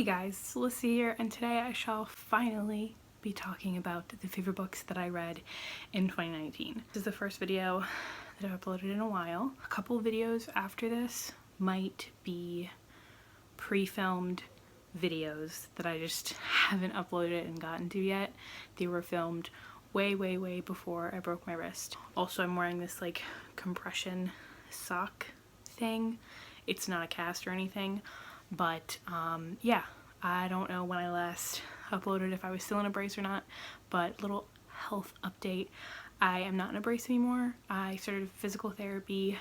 Hey guys, it's Alyssa here, and today I shall finally be talking about the favorite books that I read in 2019. This is the first video that I've uploaded in a while. A couple of videos after this might be pre-filmed videos that I just haven't uploaded and gotten to yet. They were filmed way before I broke my wrist. Also, I'm wearing this like compression sock thing. It's not a cast or anything. But yeah, I don't know when I last uploaded, if I was still in a brace or not, but little health update. I am not in a brace anymore. I started physical therapy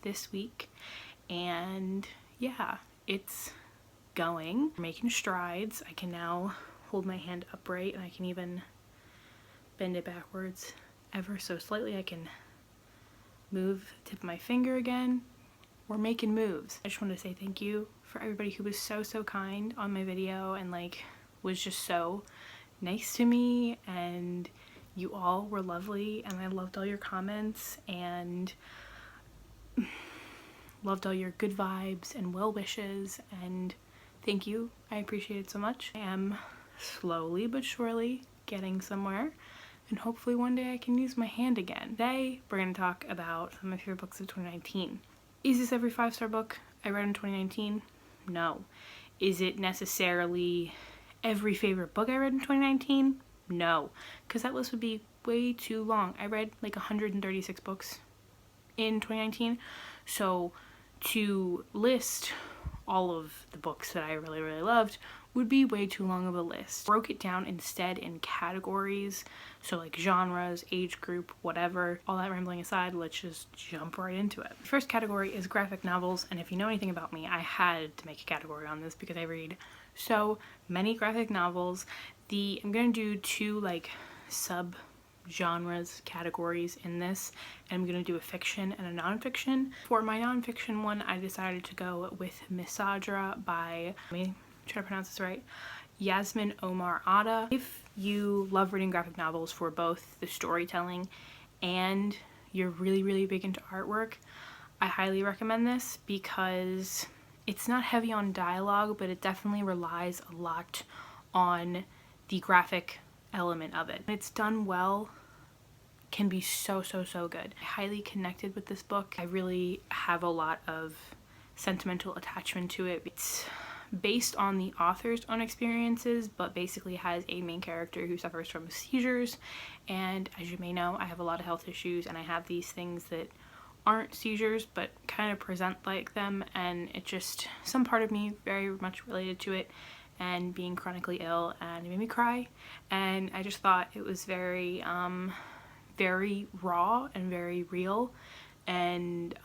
this week, and yeah, it's going. Making strides. I can now hold my hand upright, and I can even bend it backwards ever so slightly. I can move the tip of my finger again. We're making moves. I just wanted to say thank you for everybody who was so kind on my video and like was just so nice to me, and you all were lovely, and I loved all your comments and loved all your good vibes and well wishes, and thank you. I appreciate it so much. I am slowly but surely getting somewhere, and hopefully one day I can use my hand again. Today we're going to talk about some of my favorite books of 2019. Is this every 5-star book I read in 2019? No. Is it necessarily every favorite book I read in 2019? No, because that list would be way too long. I read like 136 books in 2019, so to list all of the books that I really loved would be way too long of a list. Broke it down instead in categories, so like genres, age group, whatever. All that rambling aside, let's just jump right into it. The first category is graphic novels, and if you know anything about me, I had to make a category on this because I read so many graphic novels. I'm gonna do two like sub genres categories in this, and I'm gonna do a fiction and a nonfiction. For my nonfiction one, I decided to go with Misadra by, let me try to pronounce this right, Yasmin Omar Ada. If you love reading graphic novels for both the storytelling and you're really big into artwork, I highly recommend this because it's not heavy on dialogue, but it definitely relies a lot on the graphic element of it. It's done well, can be so good. I highly connected with this book. I really have a lot of sentimental attachment to it. It's based on the author's own experiences, but basically has a main character who suffers from seizures, and as you may know, I have a lot of health issues, and I have these things that aren't seizures but kind of present like them, and it just, some part of me very much related to it and being chronically ill, and it made me cry, and I just thought it was very raw and very real, and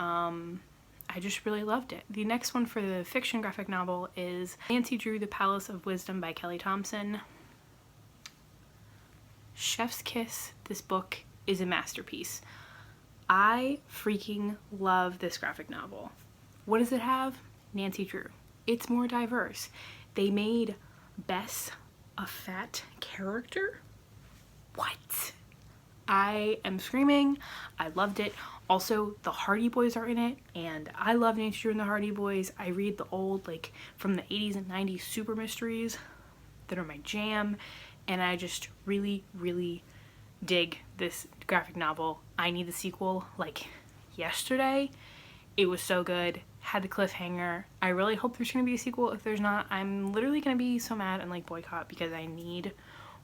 I just really loved it. The next one for the fiction graphic novel is Nancy Drew, The Palace of Wisdom by Kelly Thompson. Chef's kiss. This book is a masterpiece. I freaking love this graphic novel. What does it have? Nancy Drew. It's more diverse. They made Bess a fat character? What? I am screaming. I loved it. Also, the Hardy Boys are in it, and I love Nancy Drew and the Hardy Boys. I read the old, like, from the 80s and 90s super mysteries that are my jam, and I just really dig this graphic novel. I need the sequel, like, yesterday. It was so good. Had the cliffhanger. I really hope there's gonna be a sequel. If there's not, I'm literally gonna be so mad and, like, boycott because I need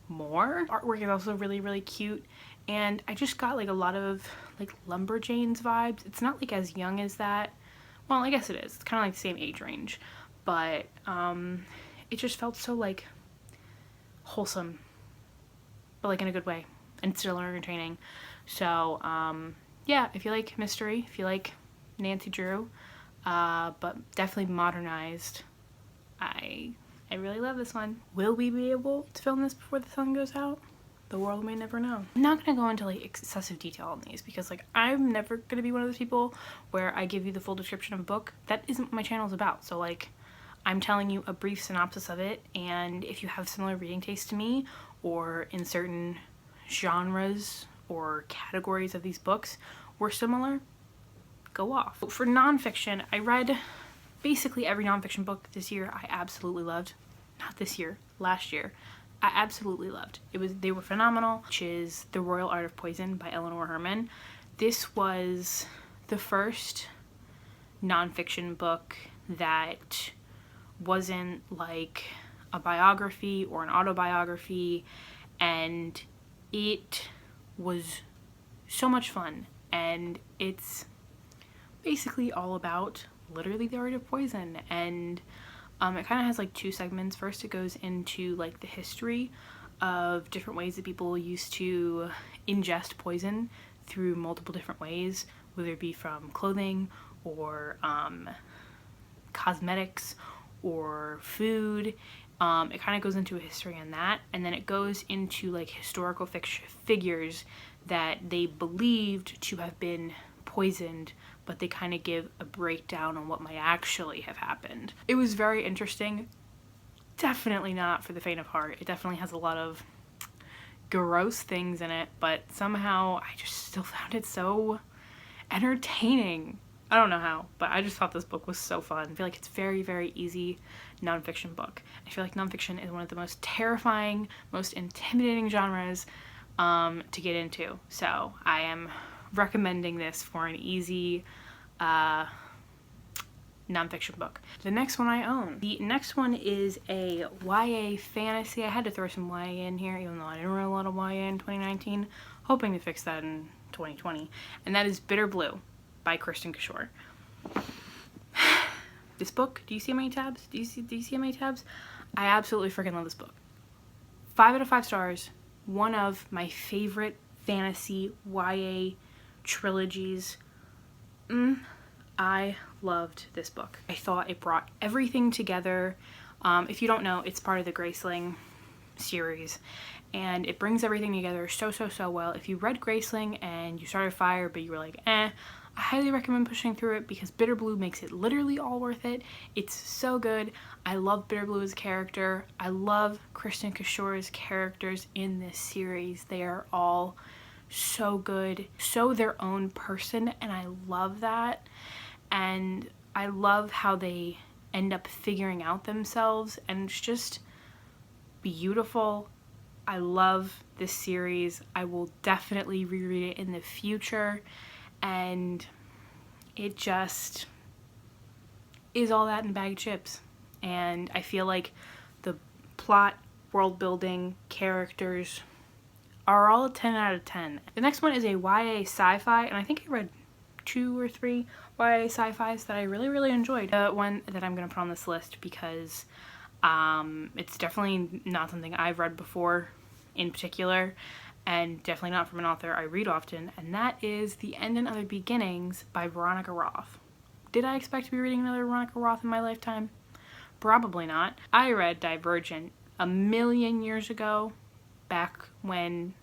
more. Artwork is also really cute, and I just got like a lot of like Lumberjanes vibes. It's not like as young as that. Well, I guess it is. It's kind of like the same age range, but it just felt so like wholesome, but like in a good way, and still entertaining. So yeah, if you like mystery, if you like Nancy Drew, but definitely modernized, I really love this one. Will we be able to film this before the sun goes out? The world may never know. I'm not gonna go into like excessive detail on these because like I'm never gonna be one of those people where I give you the full description of a book. That isn't what my channel is about. So like I'm telling you a brief synopsis of it, and if you have similar reading taste to me or in certain genres or categories of these books were similar, go off. For nonfiction, I read basically every nonfiction book this year I absolutely loved. not this year, last year, I absolutely loved. They were phenomenal, which is The Royal Art of Poison by Eleanor Herman. This was the first nonfiction book that wasn't like a biography or an autobiography, and it was so much fun. And it's basically all about literally the art of poison, and it kind of has like two segments. First, it goes into like the history of different ways that people used to ingest poison through multiple different ways, whether it be from clothing or cosmetics or food. It kind of goes into a history on that, and then it goes into like historical figures that they believed to have been poisoned, but they kind of give a breakdown on what might actually have happened. It was very interesting. Definitely not for the faint of heart. It definitely has a lot of gross things in it, but somehow I just still found it so entertaining. I don't know how, but I just thought this book was so fun. I feel like it's very, very easy nonfiction book. I feel like nonfiction is one of the most terrifying, most intimidating genres to get into. So I am recommending this for an easy nonfiction book. The next one I own. The next one is a YA fantasy. I had to throw some YA in here, even though I didn't read a lot of YA in 2019. Hoping to fix that in 2020. And that is Bitter Blue by Kristen Kishore. This book, do you see how many tabs? Do you see how many tabs? I absolutely freaking love this book. 5 out of 5 stars. One of my favorite fantasy YA trilogies. I loved this book. I thought it brought everything together. If you don't know, it's part of the Graceling series, and it brings everything together so well. If you read Graceling and you started Fire but you were like, I highly recommend pushing through it because Bitter Blue makes it literally all worth it. It's so good. I love Bitter Blue as a character. I love Kristen Kishore's characters in this series. They are all so good, so their own person, and I love that. And I love how they end up figuring out themselves, and it's just beautiful. I love this series. I will definitely reread it in the future, and it just is all that in a bag of chips. And I feel like the plot, world building, characters are all a 10 out of 10. The next one is a YA sci-fi, and I think I read 2 or 3 YA sci-fis that I really enjoyed. The one that I'm going to put on this list because it's definitely not something I've read before in particular, and definitely not from an author I read often, and that is The End and Other Beginnings by Veronica Roth. Did I expect to be reading another Veronica Roth in my lifetime? Probably not. I read Divergent a million years ago, back when,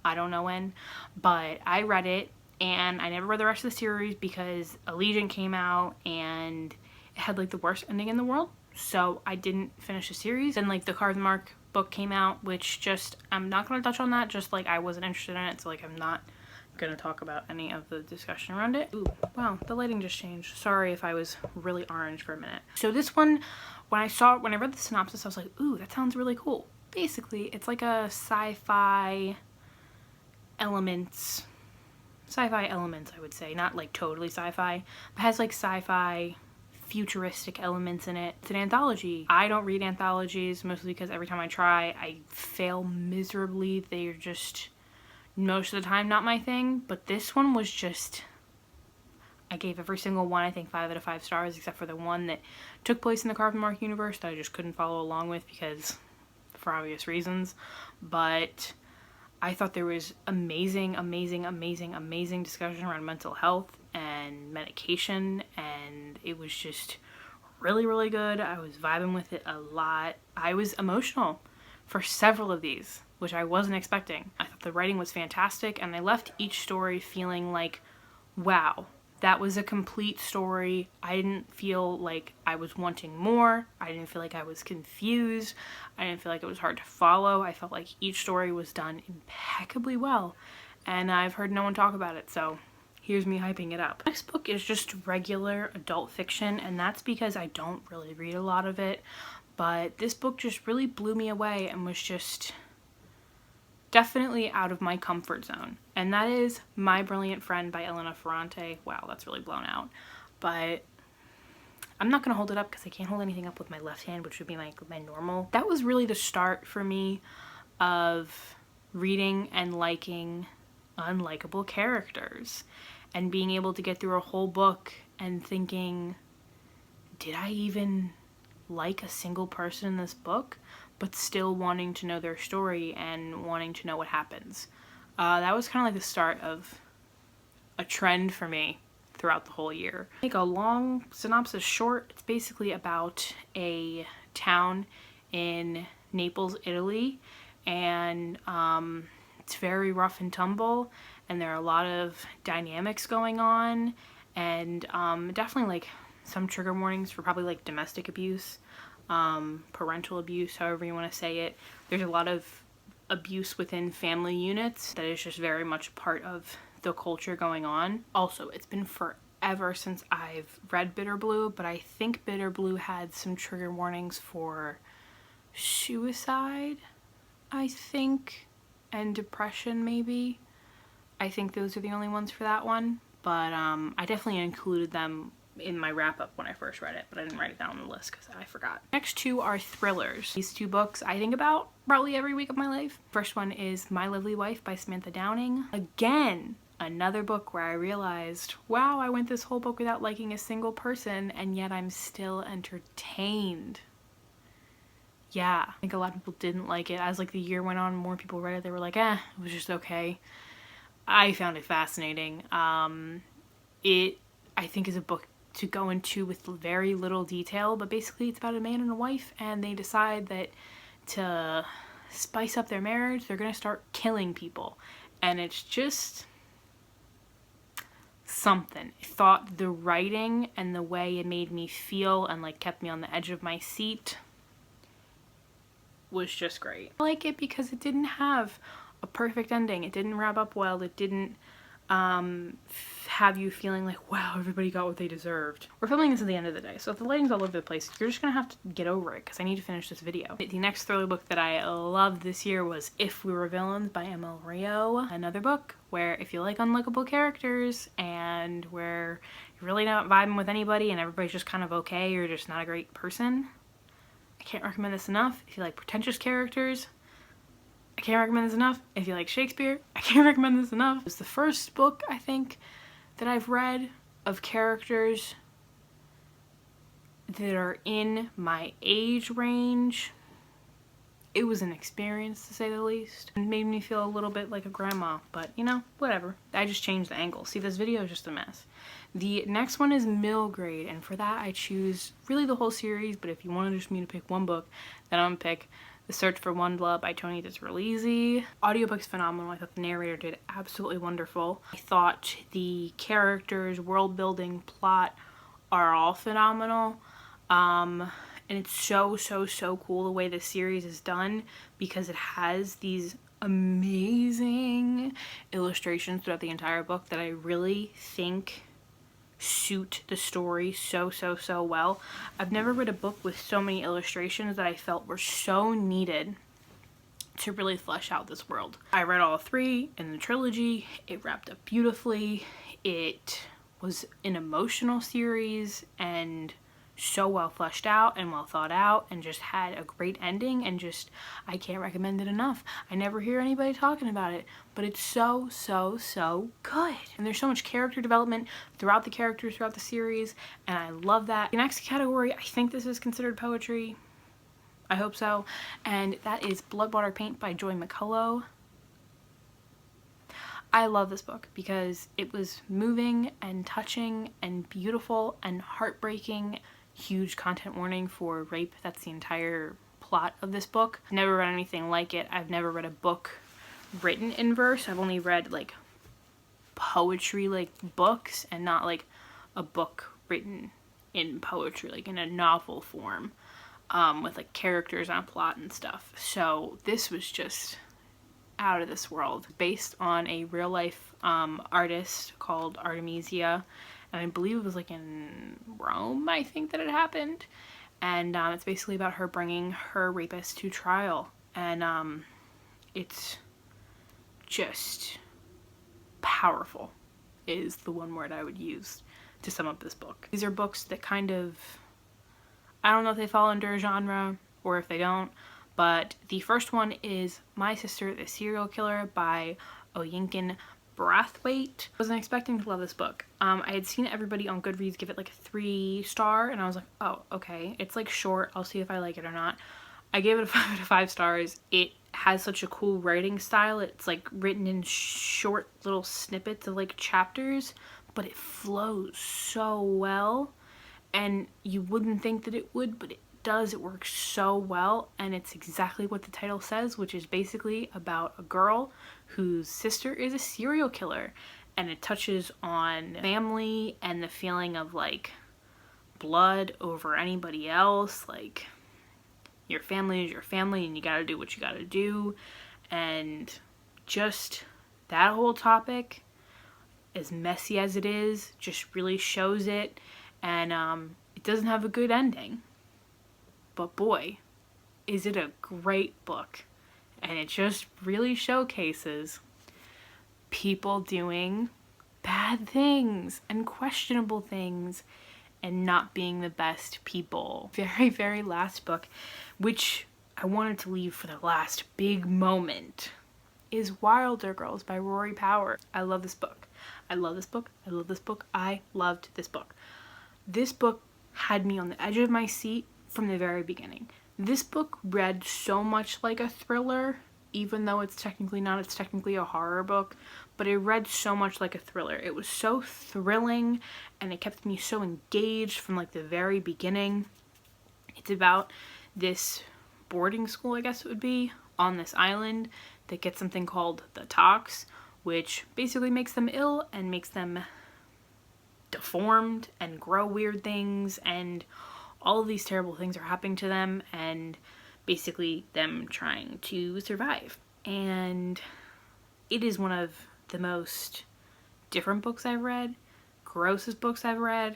I don't know when, but I read it, and I never read the rest of the series because Allegiant came out and it had like the worst ending in the world, so I didn't finish the series. And like the Cardmark book came out, which just, I'm not going to touch on that, just like I wasn't interested in it, so like I'm not going to talk about any of the discussion around it. Ooh, wow, the lighting just changed. Sorry if I was really orange for a minute. So this one, when I read the synopsis, I was like, ooh, that sounds really cool. Basically, it's like a sci-fi elements, I would say. Not like totally sci-fi, but has like sci-fi futuristic elements in it. It's an anthology. I don't read anthologies, mostly because every time I try, I fail miserably. They're just, most of the time, not my thing. But this one was just, I gave every single one, I think, 5 out of 5 stars, except for the one that took place in the Cardmark universe that I just couldn't follow along with because, for obvious reasons. But I thought there was amazing discussion around mental health and medication, and it was just really good. I was vibing with it a lot. I was emotional for several of these, which I wasn't expecting. I thought the writing was fantastic, and I left each story feeling like, wow, that was a complete story. I didn't feel like I was wanting more. I didn't feel like I was confused. I didn't feel like it was hard to follow. I felt like each story was done impeccably well, and I've heard no one talk about it, so here's me hyping it up. Next book is just regular adult fiction, and that's because I don't really read a lot of it, but this book just really blew me away and was just definitely out of my comfort zone. And that is My Brilliant Friend by Elena Ferrante. Wow, that's really blown out. But I'm not going to hold it up because I can't hold anything up with my left hand, which would be my normal. That was really the start for me of reading and liking unlikable characters and being able to get through a whole book and thinking, did I even like a single person in this book? But still wanting to know their story and wanting to know what happens. That was kind of like the start of a trend for me throughout the whole year. Make a long synopsis short, it's basically about a town in Naples, Italy, and it's very rough and tumble, and there are a lot of dynamics going on, and definitely like some trigger warnings for probably like domestic abuse, parental abuse, however you want to say it. There's a lot of abuse within family units that is just very much part of the culture going on. Also, it's been forever since I've read Bitter Blue, but I think Bitter Blue had some trigger warnings for suicide, I think, and depression maybe. I think those are the only ones for that one, but I definitely included them in my wrap-up when I first read it, but I didn't write it down on the list because I forgot. Next two are thrillers. These two books I think about probably every week of my life. First one is My Lovely Wife by Samantha Downing. Again, another book where I realized, wow, I went this whole book without liking a single person, and yet I'm still entertained. Yeah, I think a lot of people didn't like it. As like the year went on, more people read it, they were like, it was just okay. I found it fascinating. It, I think, is a book to go into with very little detail, but basically it's about a man and a wife, and they decide that to spice up their marriage, they're gonna start killing people. And it's just something. I thought the writing and the way it made me feel and like kept me on the edge of my seat was just great. I like it because it didn't have a perfect ending. It didn't wrap up well. It didn't have you feeling like, wow, everybody got what they deserved. We're filming this at the end of the day, so if the lighting's all over the place, you're just gonna have to get over it because I need to finish this video. The next thriller book that I loved this year was If We Were Villains by Emma Rio. Another book where if you like unlikable characters and where you're really not vibing with anybody and everybody's just kind of okay, you're just not a great person, I can't recommend this enough. If you like pretentious characters, I can't recommend this enough. If you like Shakespeare, I can't recommend this enough. It's the first book, I think, that I've read of characters that are in my age range. It was an experience, to say the least. It made me feel a little bit like a grandma, but you know, whatever. I just changed the angle. See, this video is just a mess. The next one is Middle Grade, and for that I choose really the whole series, but if you wanted just me to pick one book, then I'm gonna pick The Search for Wondla by Toni Disraeli. Audiobook's phenomenal. I thought the narrator did absolutely wonderful. I thought the characters, world building, plot are all phenomenal. And it's so cool the way this series is done because it has these amazing illustrations throughout the entire book that I really think suit the story so well. I've never read a book with so many illustrations that I felt were so needed to really flesh out this world. I read all three in the trilogy. It wrapped up beautifully. It was an emotional series and so well fleshed out and well thought out and just had a great ending, and just, I can't recommend it enough. I never hear anybody talking about it, but it's so good. And there's so much character development throughout the characters throughout the series, and I love that. The next category, I think this is considered poetry. I hope so. And that is Blood, Water, Paint by Joy McCullough. I love this book because it was moving and touching and beautiful and heartbreaking. Huge content warning for rape. That's the entire plot of this book. I've never read anything like it. I've never read a book written in verse. I've only read like poetry like books and not like a book written in poetry, like in a novel form, with like characters and a plot and stuff. So this was just out of this world. Based on a real life artist called Artemisia, and I believe it was like in Rome, I think, that it happened. and it's basically about her bringing her rapist to trial, and it's just powerful is the one word I would use to sum up this book. These are books that kind of, I don't know if they fall under a genre or if they don't, but the first one is My Sister the Serial Killer by Oyinkan Brathwaite. I wasn't expecting to love this book. I had seen everybody on Goodreads give it like a 3-star, and I was like, oh, okay. It's like short. I'll see if I like it or not. I gave it a 5 out of 5 stars. It has such a cool writing style. It's like written in short little snippets of like chapters, but it flows so well, and you wouldn't think that it would, but it does. It works so well, and it's exactly what the title says, which is basically about a girl whose sister is a serial killer, and it touches on family and the feeling of like blood over anybody else. Like, your family is your family and you gotta do what you gotta do, and just that whole topic, as messy as it is, just really shows it. And it doesn't have a good ending, but boy, is it a great book. And it just really showcases people doing bad things and questionable things and not being the best people. Very, very last book, which I wanted to leave for the last big moment, is Wilder Girls by Rory Power. I love this book. I love this book. I love this book. I loved this book. This book had me on the edge of my seat from the very beginning. This book read so much like a thriller, even though it's technically not. It's technically a horror book, but it read so much like a thriller. It was so thrilling, and it kept me so engaged from like the very beginning. It's about this boarding school, I guess it would be, on this island that gets something called the tox, which basically makes them ill and makes them deformed and grow weird things, and all of these terrible things are happening to them, and basically them trying to survive. And it is one of the most different books I've read, grossest books I've read.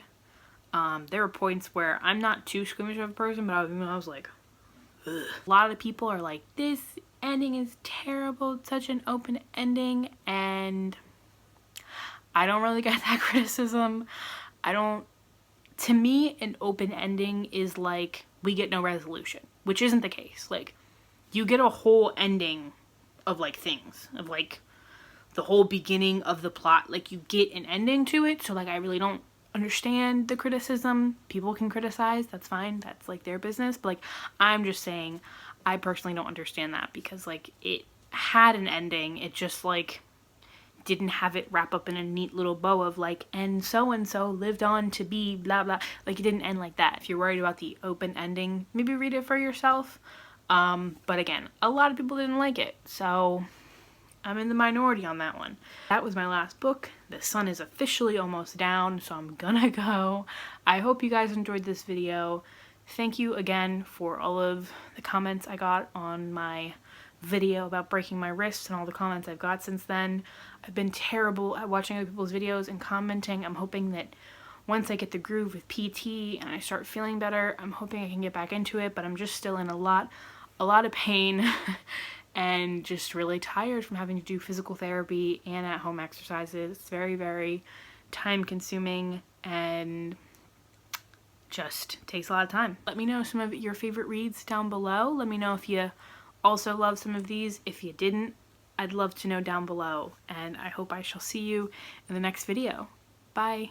There were points where I'm not too squeamish of a person, but I was like, ugh. A lot of people are like, this ending is terrible, it's such an open ending, and I don't really get that criticism. To me, an open ending is like, we get no resolution, which isn't the case. Like, you get a whole ending of like things, of like the whole beginning of the plot. Like, you get an ending to it, so like I really don't understand the criticism. People can criticize, that's fine, that's like their business, but like I'm just saying I personally don't understand that, because like it had an ending, it just like didn't have it wrap up in a neat little bow of like, and so lived on to be blah blah. Like, it didn't end like that. If you're worried about the open ending, maybe read it for yourself. But again, a lot of people didn't like it, so I'm in the minority on that one. That was my last book. The sun is officially almost down, so I'm gonna go. I hope you guys enjoyed this video. Thank you again for all of the comments I got on my video about breaking my wrist, and all the comments I've got since then. I've been terrible at watching other people's videos and commenting. I'm hoping that once I get the groove with PT and I start feeling better, I'm hoping I can get back into it, but I'm just still in a lot of pain and just really tired from having to do physical therapy and at-home exercises. It's very, very time-consuming and just takes a lot of time. Let me know some of your favorite reads down below. Let me know if you also love some of these. If you didn't, I'd love to know down below, and I hope I shall see you in the next video. Bye!